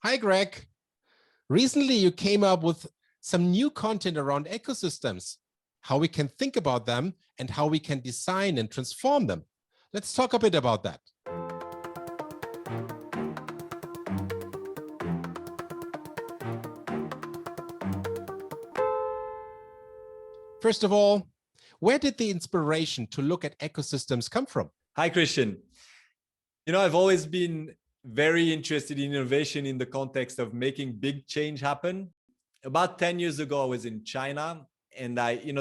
Hi, Greg. Recently, you came up with some new content around ecosystems, how we can think about them and how we can design and transform them. Let's talk a bit about that. First of all, where did the inspiration to look at ecosystems come from? Hi, Christian. I've always been very interested in innovation in the context of making big change happen. About 10 years ago, I was in China, and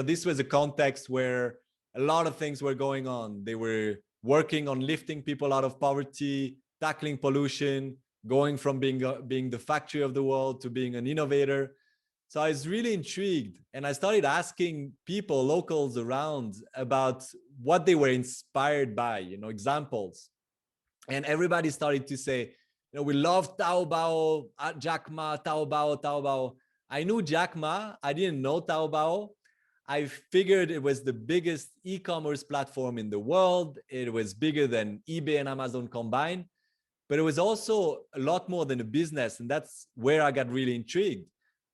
this was a context where a lot of things were going on. They were working on lifting people out of poverty, tackling pollution, going from being the factory of the world to being an innovator. So I was really intrigued, and I started asking people, locals around, about what they were inspired by, examples. And everybody started to say, we love Taobao, Jack Ma, Taobao. I knew Jack Ma, I didn't know Taobao. I figured it was the biggest e-commerce platform in the world. It was bigger than eBay and Amazon combined, but it was also a lot more than a business. And that's where I got really intrigued,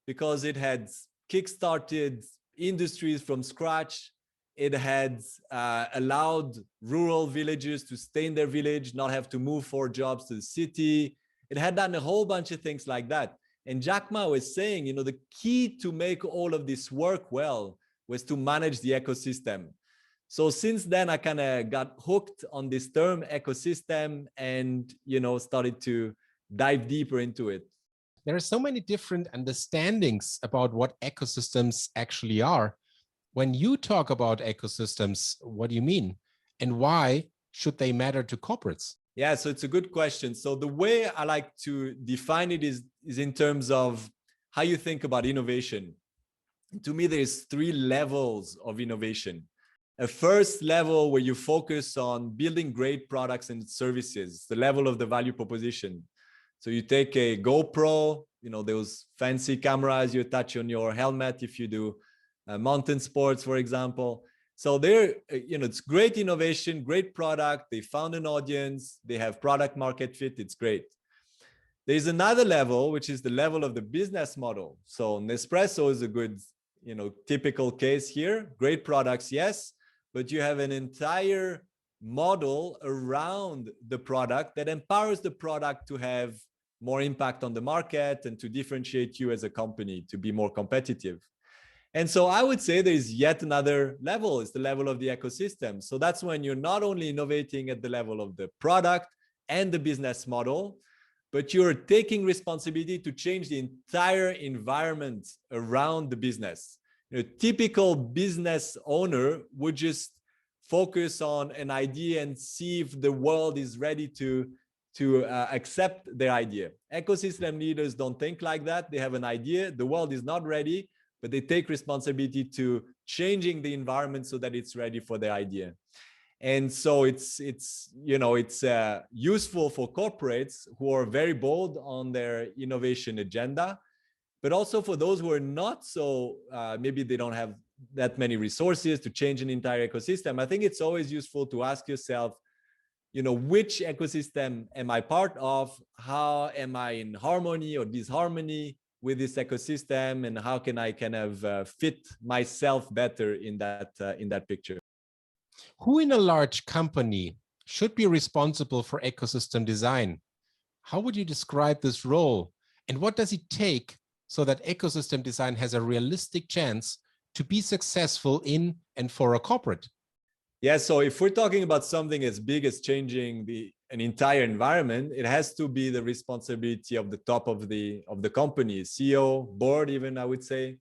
because it had kickstarted industries from scratch. It had allowed rural villagers to stay in their village, not have to move for jobs to the city. It had done a whole bunch of things like that. And Jack Ma was saying, the key to make all of this work well was to manage the ecosystem. So since then, I kind of got hooked on this term ecosystem and, started to dive deeper into it. There are so many different understandings about what ecosystems actually are. When you talk about ecosystems, what do you mean? And why should they matter to corporates? Yeah, so it's a good question. So the way I like to define it is in terms of how you think about innovation. To me, there's 3 levels of innovation. A first level where you focus on building great products and services, the level of the value proposition. So you take a GoPro, those fancy cameras you attach on your helmet if you do mountain sports, for example. So there, it's great innovation, great product. They found an audience. They have product market fit. It's great. There's another level, which is the level of the business model. So Nespresso is a good, typical case here. Great products, yes, but you have an entire model around the product that empowers the product to have more impact on the market and to differentiate you as a company, to be more competitive. And so I would say there's yet another level, it's the level of the ecosystem. So that's when you're not only innovating at the level of the product and the business model, but you're taking responsibility to change the entire environment around the business. A typical business owner would just focus on an idea and see if the world is ready to accept their idea. Ecosystem leaders don't think like that. They have an idea, the world is not ready, but they take responsibility to changing the environment so that it's ready for their idea. And so it's useful for corporates who are very bold on their innovation agenda, but also for those who are not so, maybe they don't have that many resources to change an entire ecosystem. I think it's always useful to ask yourself, which ecosystem am I part of? How am I in harmony or disharmony with this ecosystem? And how can I kind of fit myself better in that picture? Who in a large company should be responsible for ecosystem design? How would you describe this role? And what does it take so that ecosystem design has a realistic chance to be successful in and for a corporate? Yeah, so if we're talking about something as big as changing an entire environment, it has to be the responsibility of the top of the company, CEO, board even, I would say.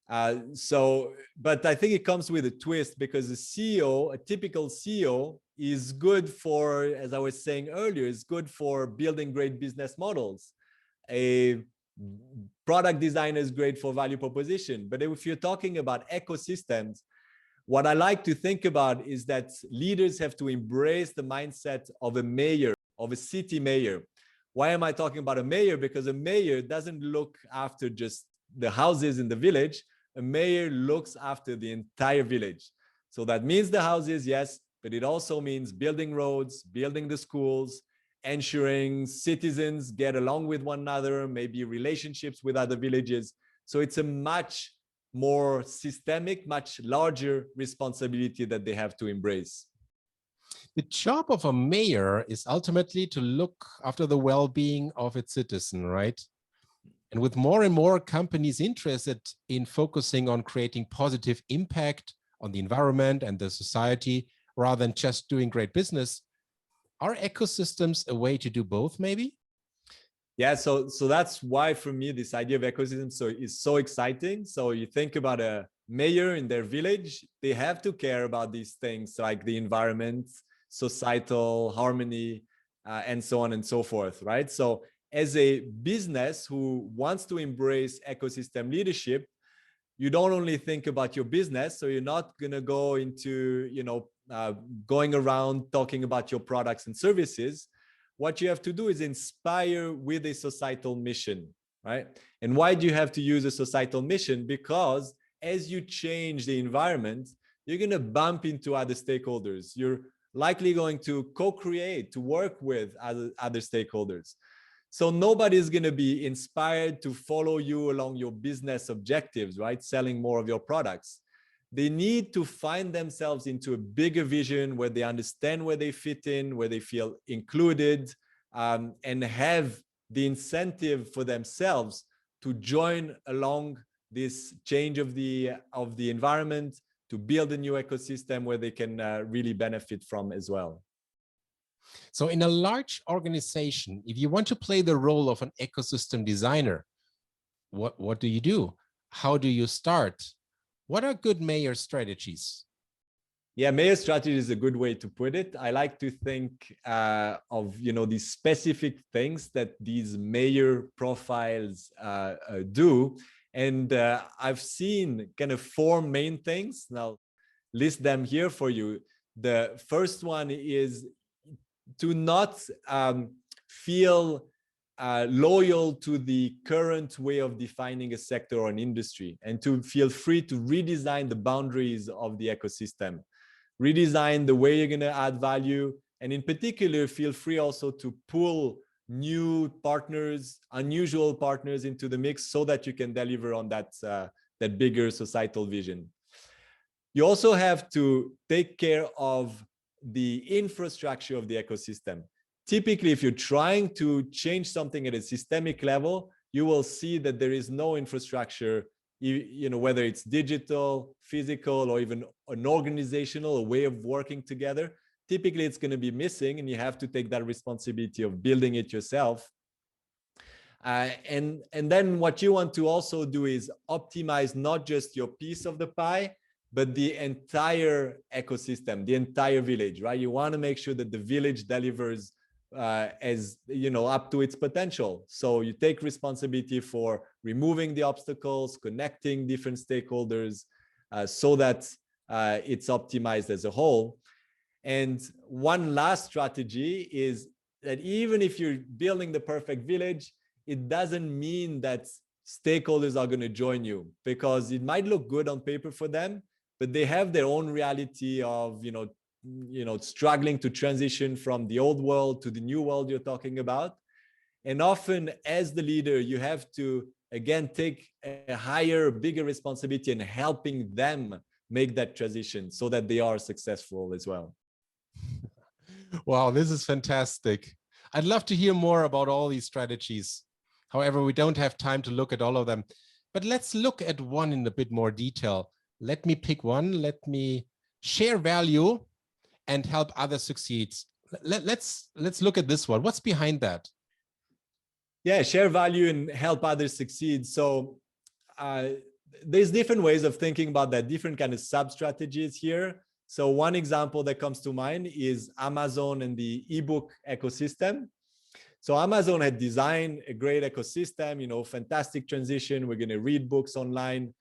But I think it comes with a twist, because a typical CEO is good for, as I was saying earlier, is good for building great business models. A product designer is great for value proposition. But if you're talking about ecosystems, what I like to think about is that leaders have to embrace the mindset of a mayor, of a city mayor. Why am I talking about a mayor? Because a mayor doesn't look after just the houses in the village. A mayor looks after the entire village. So that means the houses, yes, but it also means building roads, building the schools, ensuring citizens get along with one another, maybe relationships with other villages. So it's a much more systemic, much larger responsibility that they have to embrace. The job of a mayor is ultimately to look after the well-being of its citizen, right? And with more and more companies interested in focusing on creating positive impact on the environment and the society, rather than just doing great business, are ecosystems a way to do both, maybe? Yeah, so that's why for me this idea of ecosystem is so exciting. So you think about a mayor in their village, they have to care about these things like the environment, societal harmony, and so on and so forth, right? So as a business who wants to embrace ecosystem leadership, you don't only think about your business, so you're not going to go into, going around talking about your products and services. What you have to do is inspire with a societal mission, right? And why do you have to use a societal mission? Because as you change the environment, you're going to bump into other stakeholders. You're likely going to co-create, to work with other stakeholders. So nobody's going to be inspired to follow you along your business objectives, right? Selling more of your products. They need to find themselves into a bigger vision where they understand where they fit in, where they feel included, and have the incentive for themselves to join along this change of the environment, to build a new ecosystem where they can really benefit from as well. So in a large organization, if you want to play the role of an ecosystem designer, what do you do? How do you start? What are good mayor strategies? Yeah, mayor strategy is a good way to put it. I like to think of these specific things that these mayor profiles do, and I've seen kind of 4 main things. Now, list them here for you. The first one is to not feel loyal to the current way of defining a sector or an industry, and to feel free to redesign the boundaries of the ecosystem, redesign the way you're going to add value, and in particular, feel free also to pull new partners, unusual partners into the mix so that you can deliver on that bigger societal vision. You also have to take care of the infrastructure of the ecosystem. Typically, if you're trying to change something at a systemic level, you will see that there is no infrastructure, whether it's digital, physical, or even an organizational, a way of working together. Typically, it's going to be missing, and you have to take that responsibility of building it yourself. And then what you want to also do is optimize not just your piece of the pie, but the entire ecosystem, the entire village, right? You want to make sure that the village delivers as up to its potential. So you take responsibility for removing the obstacles, connecting different stakeholders, so that it's optimized as a whole. And one last strategy is that even if you're building the perfect village, it doesn't mean that stakeholders are going to join you, because it might look good on paper for them, but they have their own reality of struggling to transition from the old world to the new world you're talking about. And often as the leader, you have to again take a higher, bigger responsibility in helping them make that transition so that they are successful as well. Wow, this is fantastic. I'd love to hear more about all these strategies. However, we don't have time to look at all of them, but let's look at one in a bit more detail. Let me pick one. Let me share value and help others succeed. Let's look at this one. What's behind that? Yeah, share value and help others succeed. So there's different ways of thinking about that, different kind of sub-strategies here. So one example that comes to mind is Amazon and the ebook ecosystem. So Amazon had designed a great ecosystem, fantastic transition. We're going to read books online.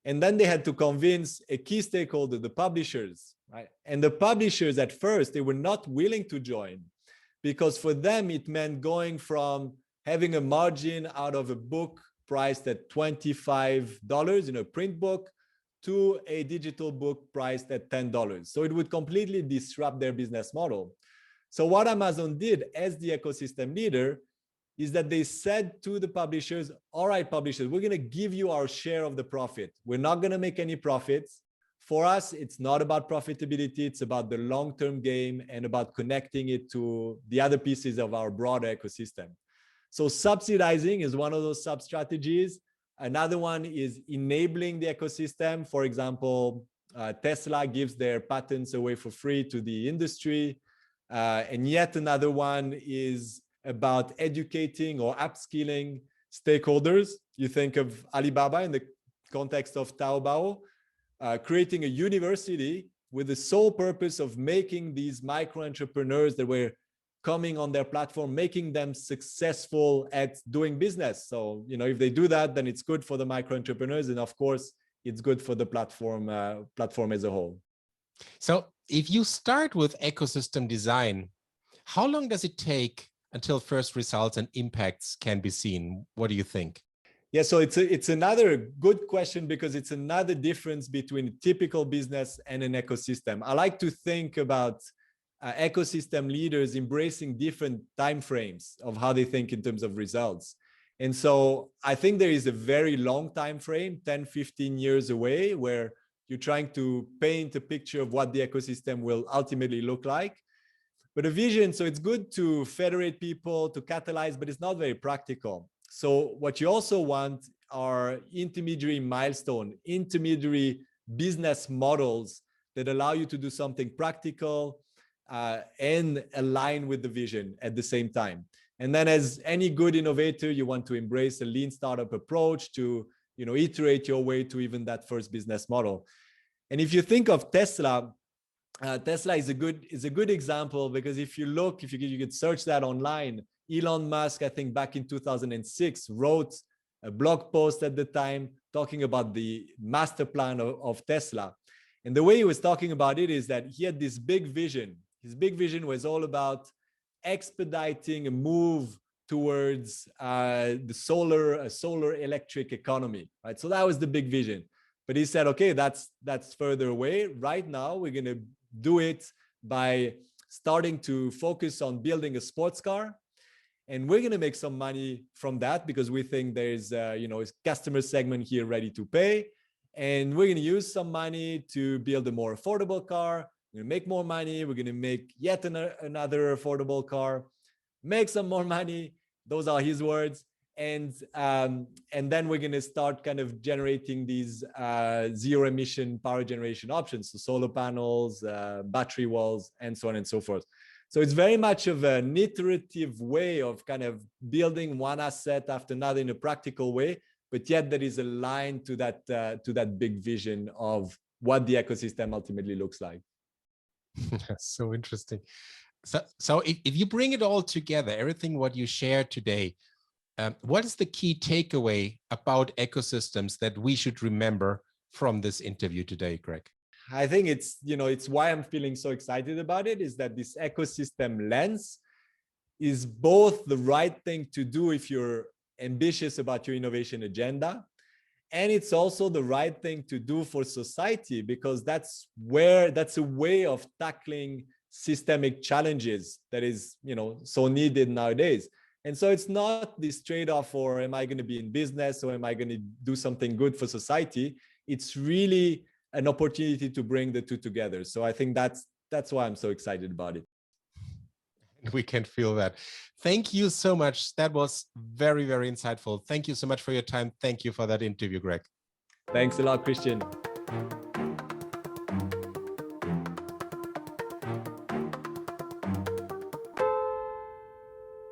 And then they had to convince a key stakeholder, the publishers, right? And the publishers at first, they were not willing to join, because for them, it meant going from having a margin out of a book priced at $25, a print book, to a digital book priced at $10. So it would completely disrupt their business model. So what Amazon did as the ecosystem leader is that they said to the publishers, all right, publishers, we're going to give you our share of the profit. We're not going to make any profits. For us, it's not about profitability. It's about the long-term game and about connecting it to the other pieces of our broader ecosystem. So subsidizing is one of those sub-strategies. Another one is enabling the ecosystem. For example, Tesla gives their patents away for free to the industry. And yet another one is about educating or upskilling stakeholders. You think of Alibaba in the context of Taobao, creating a university with the sole purpose of making these micro entrepreneurs that were coming on their platform, making them successful at doing business. So, you know, if they do that, then it's good for the micro entrepreneurs, and of course, it's good for the platform as a whole. So, if you start with ecosystem design, how long does it take until first results and impacts can be seen? What do you think? Yeah, so it's another good question, because it's another difference between typical business and an ecosystem. I like to think about ecosystem leaders embracing different timeframes of how they think in terms of results. And so I think there is a very long time frame, 10, 15 years away, where you're trying to paint a picture of what the ecosystem will ultimately look like. But a vision, so it's good to federate people, to catalyze, but it's not very practical. So what you also want are intermediary milestone, intermediary business models that allow you to do something practical and align with the vision at the same time. And then, as any good innovator, you want to embrace a lean startup approach to, you know, iterate your way to even that first business model. And if you think of Tesla, Tesla is a good example, because if you look, you could search that online. Elon Musk, I think back in 2006, wrote a blog post at the time talking about the master plan of Tesla. And the way he was talking about it is that he had this big vision. His big vision was all about expediting a move towards the solar electric economy, right? So that was the big vision. But he said, okay, that's further away. Right now, we're going to do it by starting to focus on building a sports car. And we're going to make some money from that, because we think there's a customer segment here ready to pay. And we're going to use some money to build a more affordable car. We're going to make more money. We're going to make yet another affordable car, make some more money. Those are his words. And then we're going to start kind of generating these zero emission power generation options, so solar panels, battery walls, and so on and so forth. So it's very much of an iterative way of kind of building one asset after another in a practical way, but yet that is aligned to that big vision of what the ecosystem ultimately looks like. So interesting. So if you bring it all together, everything what you shared today, what is the key takeaway about ecosystems that we should remember from this interview today, Greg? I think it's why I'm feeling so excited about it, is that this ecosystem lens is both the right thing to do if you're ambitious about your innovation agenda, and it's also the right thing to do for society, because that's a way of tackling systemic challenges that is, so needed nowadays. And so it's not this trade-off for, am I going to be in business or am I going to do something good for society? It's really an opportunity to bring the two together. So I think that's why I'm so excited about it. We can feel that. Thank you so much. That was very, very insightful. Thank you so much for your time. Thank you for that interview, Greg. Thanks a lot, Christian.